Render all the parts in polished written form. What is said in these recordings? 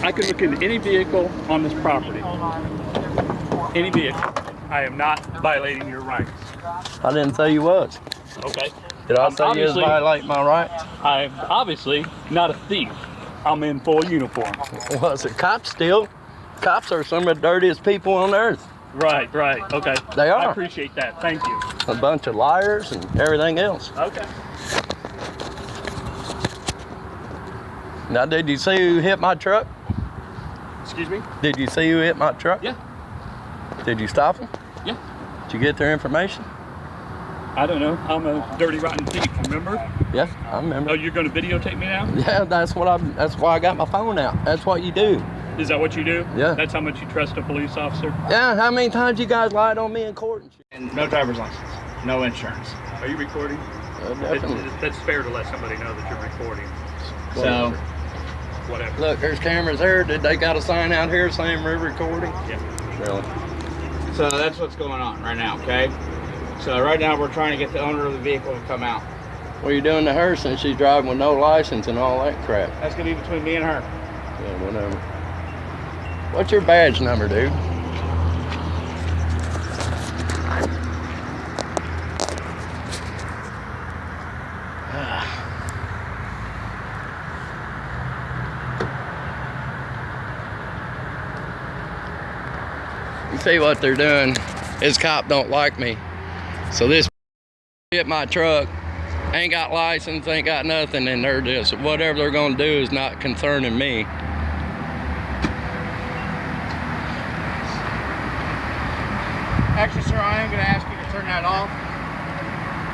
I can look into any vehicle on this property. Any vehicle. I am not violating your rights. I didn't say you was. Okay. Did I say you was violating my rights? I'm obviously not a thief. I'm in full uniform. Was it cops still? Cops are some of the dirtiest people on earth. Right, okay. They are. I appreciate that, thank you. A bunch of liars and everything else. Okay. Now, did you see who hit my truck? Excuse me? Did you see who hit my truck? Yeah. Did you stop them? Yeah. Did you get their information? I don't know. I'm a dirty, rotten thief, remember? Yeah, I remember. Oh, you're going to videotape me now? Yeah, that's why I got my phone out. That's what you do. Is that what you do? Yeah. That's how much you trust a police officer? Yeah, how many times you guys lied on me in court and shit? And no driver's license, no insurance. Are you recording? Definitely. That's fair to let somebody know that you're recording. So, Whatever. Look, there's cameras there. Did they got a sign out here saying we're recording? Yeah. Really? so that's what's going on right now, okay? So right now we're trying to get the owner of the vehicle to come out. What are you doing to her since she's driving with no license and all that crap? That's gonna be between me and her. Yeah, whatever. What's your badge number, dude? You see what they're doing? This cop don't like me. So this hit my truck, ain't got license, ain't got nothing, and they're just, whatever they're gonna do is not concerning me. Actually, sir, I am gonna ask you to turn that off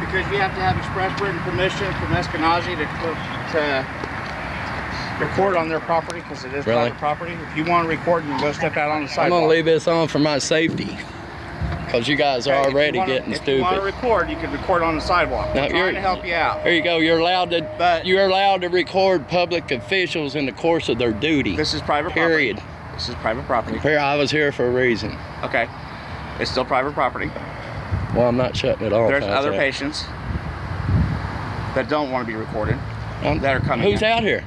because you have to have express written permission from Eskenazi to record on their property because it is private property. If you want to record, you can go step out on the sidewalk. I'm gonna leave this on for my safety because you guys are already getting stupid. If you want to record, you can record on the sidewalk. Now, I'm trying to help you out. Here you go. You're allowed to record public officials in the course of their duty. This is private period. property. This is private property. Here, I was here for a reason. Okay. It's still private property. Well, I'm not shutting it off. There's other patients that don't want to be recorded that are coming Who's out here?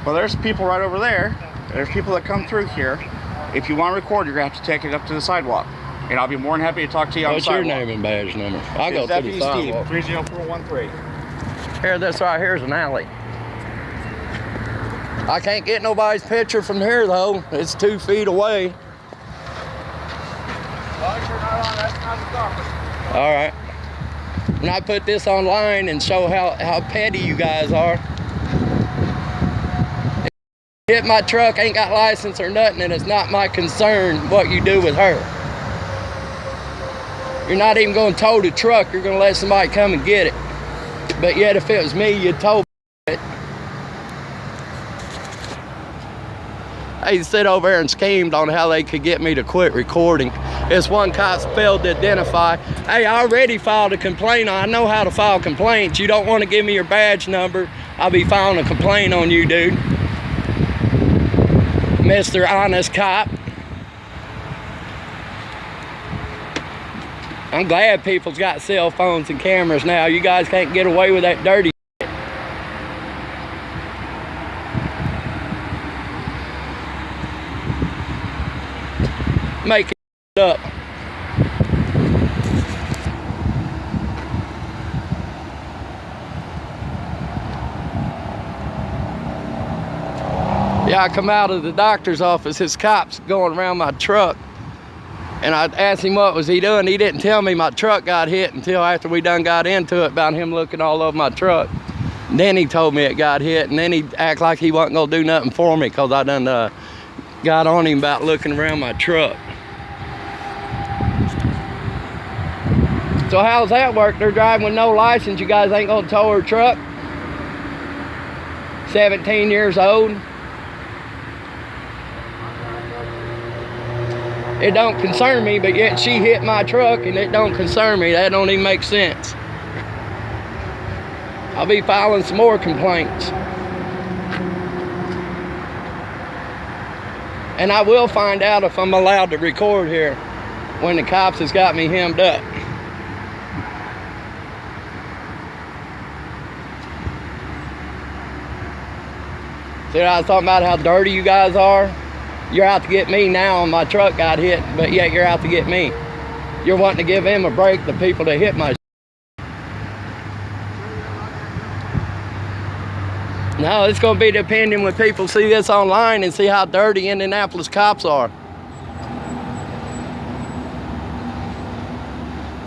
Well, there's people right over there. There's people that come through here. If you want to record, you're going to have to take it up to the sidewalk. And I'll be more than happy to talk to you on the sidewalk. What's your name and badge number? I'll go to the sidewalk. 30413. Here, this right here is an alley. I can't get nobody's picture from here, though. It's 2 feet away. As long as you're not on, that's not the property. All right. When I put this online and show how petty you guys are. Hit my truck, ain't got license or nothing, and it's not my concern what you do with her. You're not even going to tow the truck, you're going to let somebody come and get it. But yet if it was me, you'd tow it. They sit over there and schemed on how they could get me to quit recording. This one cop failed to identify. Hey, I already filed a complaint. I know how to file complaints. You don't want to give me your badge number, I'll be filing a complaint on you, dude. Mr. Honest Cop. I'm glad people's got cell phones and cameras now. You guys can't get away with that dirty shit. Make it up. Yeah, I come out of the doctor's office, his cop's going around my truck. And I asked him what was he doing. He didn't tell me my truck got hit until after we done got into it about him looking all over my truck. Then he told me it got hit, and then he act like he wasn't gonna do nothing for me because I done got on him about looking around my truck. So how's that work? They're driving with no license. You guys ain't gonna tow her truck? 17 years old. It don't concern me, but yet she hit my truck and it don't concern me. That don't even make sense. I'll be filing some more complaints. And I will find out if I'm allowed to record here when the cops has got me hemmed up. See what I was talking about, how dirty you guys are? You're out to get me now, and my truck got hit, but yet you're out to get me. You're wanting to give him a break, the people that hit my. No, it's going to be depending when people see this online and see how dirty Indianapolis cops are.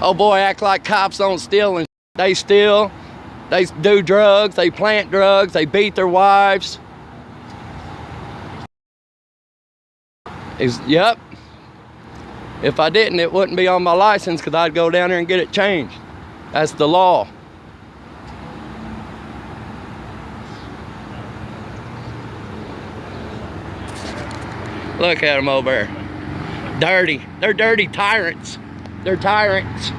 Oh boy, act like cops don't steal and they steal. They do drugs, they plant drugs, they beat their wives. Yep. If I didn't, it wouldn't be on my license because I'd go down there and get it changed. That's the law. Look at them over there. Dirty. They're dirty tyrants. They're tyrants.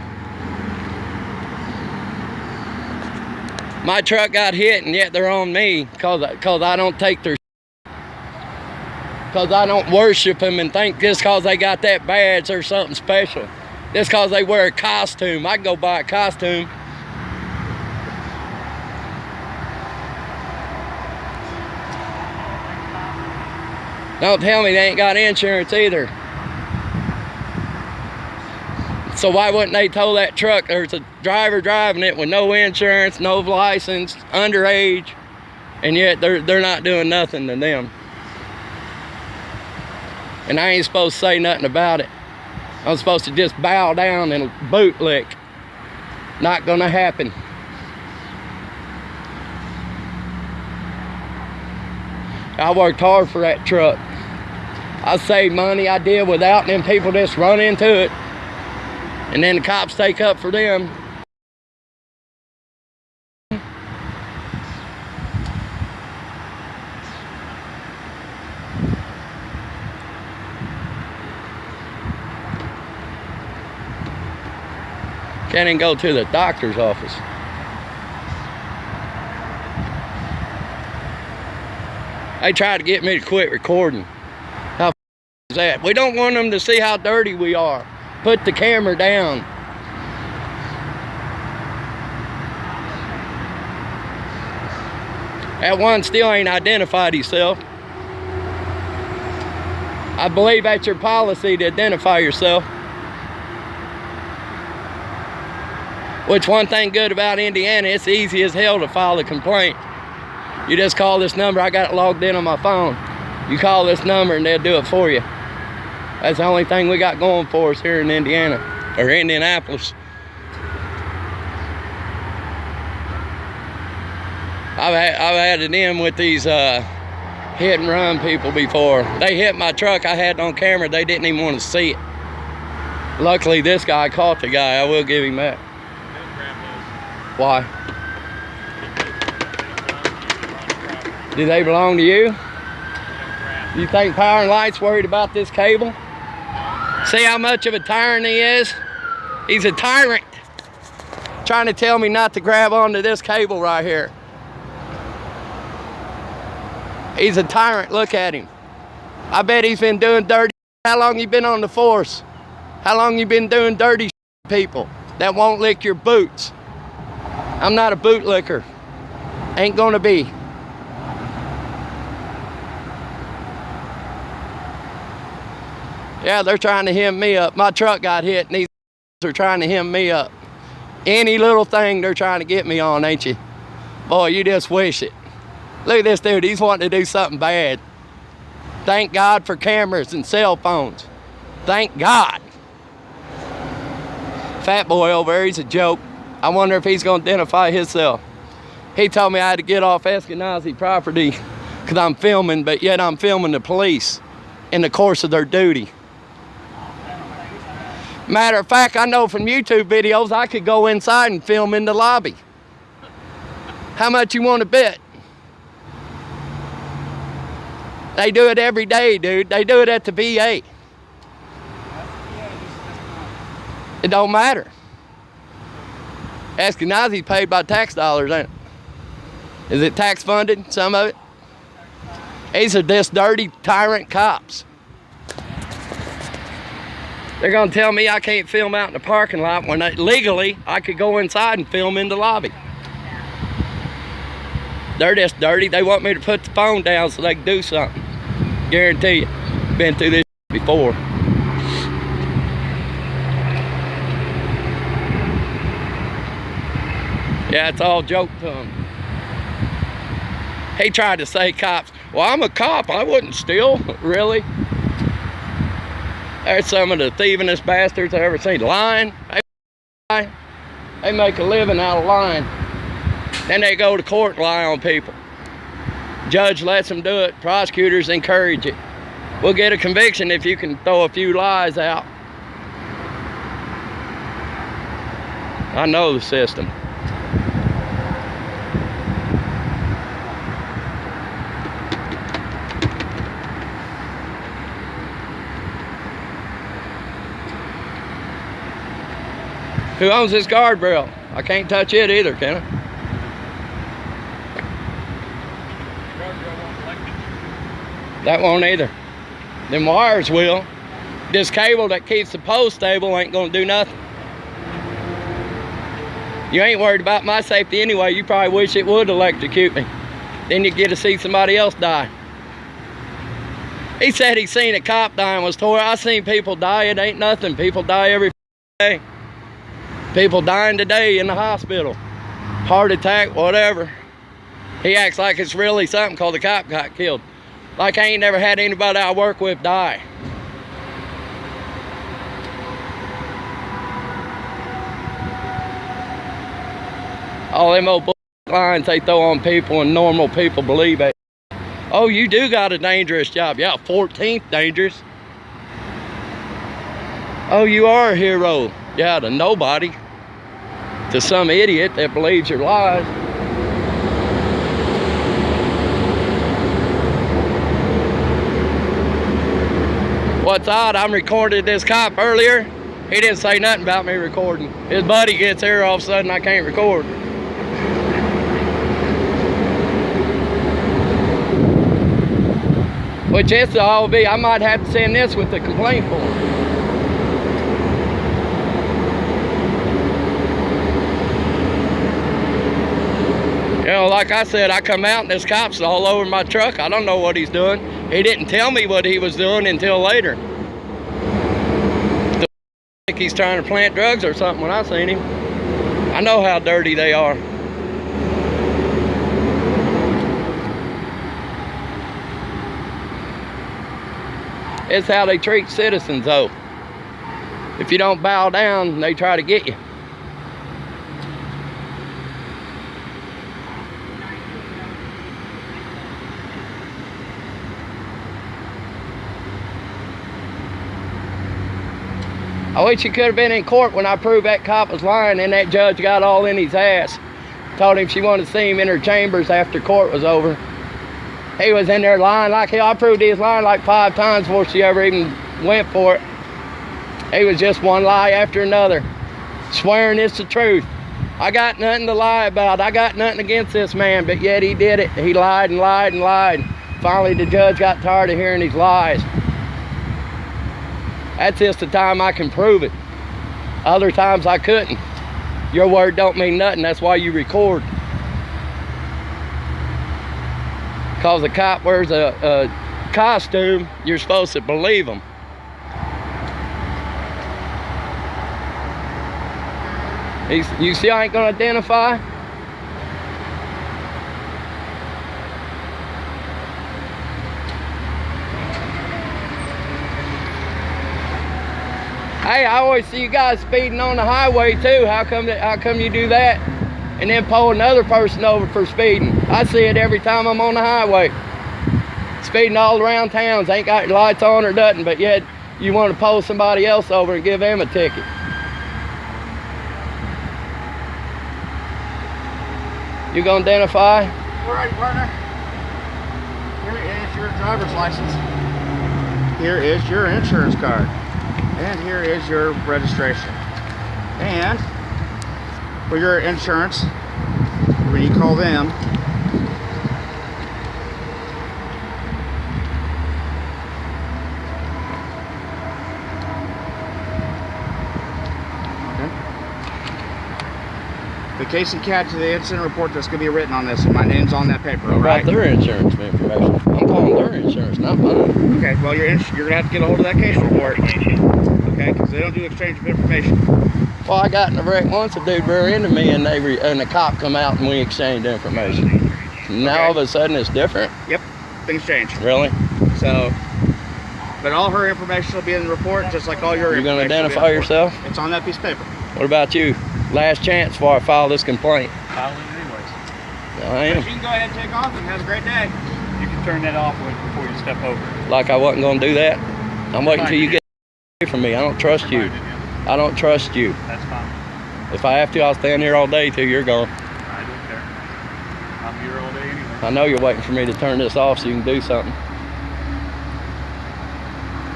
My truck got hit and yet they're on me because I don't take their. Because I don't worship them and think just because they got that badge or something special. Just because they wear a costume. I can go buy a costume. Don't tell me they ain't got insurance either. So why wouldn't they tow that truck? There's a driver driving it with no insurance, no license, underage, and yet they're not doing nothing to them. And I ain't supposed to say nothing about it. I'm supposed to just bow down and boot lick. Not gonna happen. I worked hard for that truck. I saved money, I did without, and then people just run into it. And then the cops take up for them. Can't even go to the doctor's office. They tried to get me to quit recording. How is that? We don't want them to see how dirty we are. Put the camera down. That one still ain't identified himself. I believe that's your policy to identify yourself. Which one thing good about Indiana, it's easy as hell to file a complaint. You just call this number, I got it logged in on my phone. You call this number and they'll do it for you. That's the only thing we got going for us here in Indiana, or Indianapolis. I've had it in with these hit and run people before. They hit my truck, I had it on camera, they didn't even want to see it. Luckily this guy caught the guy, I will give him that. Why? Do they belong to you? You think Power and Light's worried about this cable? See how much of a tyrant he is? He's a tyrant. Trying to tell me not to grab onto this cable right here. He's a tyrant, look at him. I bet he's been doing dirty. How long you been on the force? How long you been doing dirty people that won't lick your boots? I'm not a bootlicker. Ain't gonna be. Yeah, they're trying to hem me up. My truck got hit and these are trying to hem me up. Any little thing they're trying to get me on, ain't you? Boy, you just wish it. Look at this dude, he's wanting to do something bad. Thank God for cameras and cell phones. Thank God. Fat boy over there, he's a joke. I wonder if he's gonna identify himself. He told me I had to get off Eskenazi property because I'm filming, but yet I'm filming the police in the course of their duty. Matter of fact, I know from YouTube videos I could go inside and film in the lobby. How much you want to bet? They do it every day, dude. They do it at the VA. It don't matter. Eskenazi's paid by tax dollars, ain't it? Is it tax funded, some of it? These are just dirty tyrant cops. They're gonna tell me I can't film out in the parking lot when legally I could go inside and film in the lobby. They're just dirty. They want me to put the phone down so they can do something. Guarantee you. Been through this before. Yeah, it's all joke to him. He tried to say cops. Well, I'm a cop. I wouldn't steal. Really? There's some of the thievingest bastards I've ever seen. Lying. They make a living out of lying. Then they go to court and lie on people. Judge lets them do it. Prosecutors encourage it. We'll get a conviction if you can throw a few lies out. I know the system. Who owns this guardrail? I can't touch it either, can I? That won't either. Them wires will. This cable that keeps the post stable ain't gonna do nothing. You ain't worried about my safety anyway. You probably wish it would electrocute me. Then you get to see somebody else die. He said he seen a cop die and was tore. I seen people die. It ain't nothing. People die every day. People dying today in the hospital. Heart attack, whatever. He acts like it's really something called the cop got killed. Like I ain't never had anybody I work with die. All them old lines they throw on people and normal people believe it. Oh, you do got a dangerous job. Yeah, 14th dangerous. Oh, you are a hero. Yeah, to nobody. To some idiot that believes your lies. What's odd, I'm recording this cop earlier. He didn't say nothing about me recording. His buddy gets here, all of a sudden I can't record. Which it's all be, I might have to send this with the complaint form. You know, like I said, I come out and this cop's all over my truck. I don't know what he's doing. He didn't tell me what he was doing until later. I think he's trying to plant drugs or something when I seen him. I know how dirty they are. It's how they treat citizens though. If you don't bow down, they try to get you. I wish he could have been in court when I proved that cop was lying and that judge got all in his ass. Told him she wanted to see him in her chambers after court was over. He was in there lying like hell. I proved he was lying like 5 times before she ever even went for it. He was just one lie after another, swearing it's the truth. I got nothing to lie about. I got nothing against this man, but yet he did it. He lied and lied and lied. Finally, the judge got tired of hearing these lies. That's just the time I can prove it. Other times I couldn't. Your word don't mean nothing. That's why you record. Because a cop wears a costume, you're supposed to believe him. You see I ain't gonna identify? Hey, I always see you guys speeding on the highway too. How come you do that? and then pull another person over for speeding. I see it every time I'm on the highway. Speeding all around towns, ain't got your lights on or nothing, but yet you want to pull somebody else over and give them a ticket. You gonna identify? All right, partner. Here is your driver's license. Here is your insurance card. And here is your registration. And for your insurance, when you call them, the case and catch of the incident report that's going to be written on this, and my name's on that paper, all right? About their insurance information. I'm calling their insurance, not mine. Okay, well, you're going to have to get a hold of that case report, okay? Because they don't do exchange of information. Well, I got in a wreck once, a dude rear into me, and the cop come out and we exchanged information. Now all of a sudden it's different? Yep, things change. Really? So, but all her information will be in the report, just like all your You're information. going to identify yourself? It's on that piece of paper. What about you? Last chance before I file this complaint. File it anyways. I am. You can go ahead and take off and have a great day. You can turn that off before you step over. Like I wasn't going to do that? I'm waiting till you get away from me. I don't trust you. I don't trust you. That's fine. If I have to, I'll stand here all day till you're gone. I don't care. I'm here all day anyway. I know you're waiting for me to turn this off so you can do something.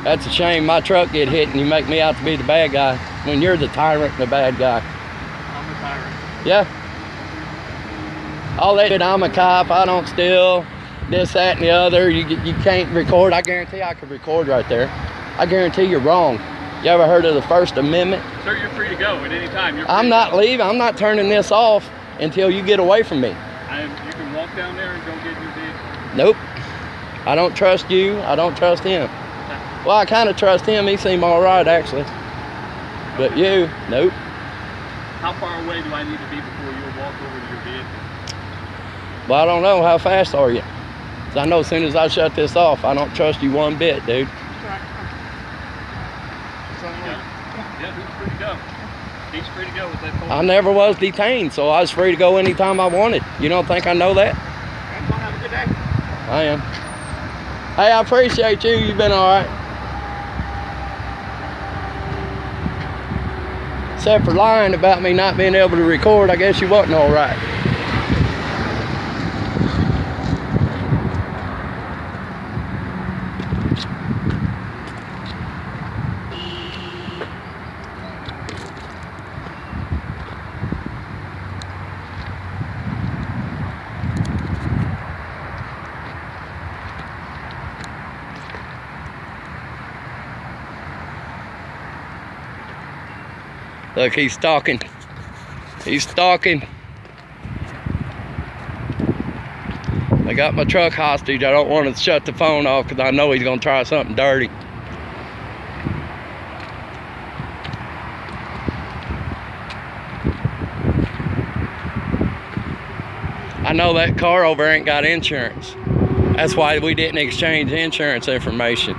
That's a shame my truck get hit and you make me out to be the bad guy when you're the tyrant and the bad guy. I'm the tyrant. Yeah. All that shit, I'm a cop, I don't steal, this, that, and the other. You can't record. I guarantee I could record right there. I guarantee you're wrong. You ever heard of the First Amendment? Sir, you're free to go at any time. I'm not leaving. I'm not turning this off until you get away from me. You can walk down there and go get your vehicle. Nope. I don't trust you. I don't trust him. Well, I kind of trust him. He seemed all right, actually. But you, nope. How far away do I need to be before you'll walk over to your vehicle? Well, I don't know. How fast are you? 'Cause I know as soon as I shut this off, I don't trust you one bit, dude. Yeah, he's free to go. He's free to go with that phone. I never was detained, so I was free to go anytime I wanted. You don't think I know that? Have a good day. I am. Hey, I appreciate you. You've been all right. Except for lying about me not being able to record, I guess you wasn't all right. Look, he's stalking. He's stalking. I got my truck hostage. I don't want to shut the phone off because I know he's going to try something dirty. I know that car over ain't got insurance. That's why we didn't exchange insurance information.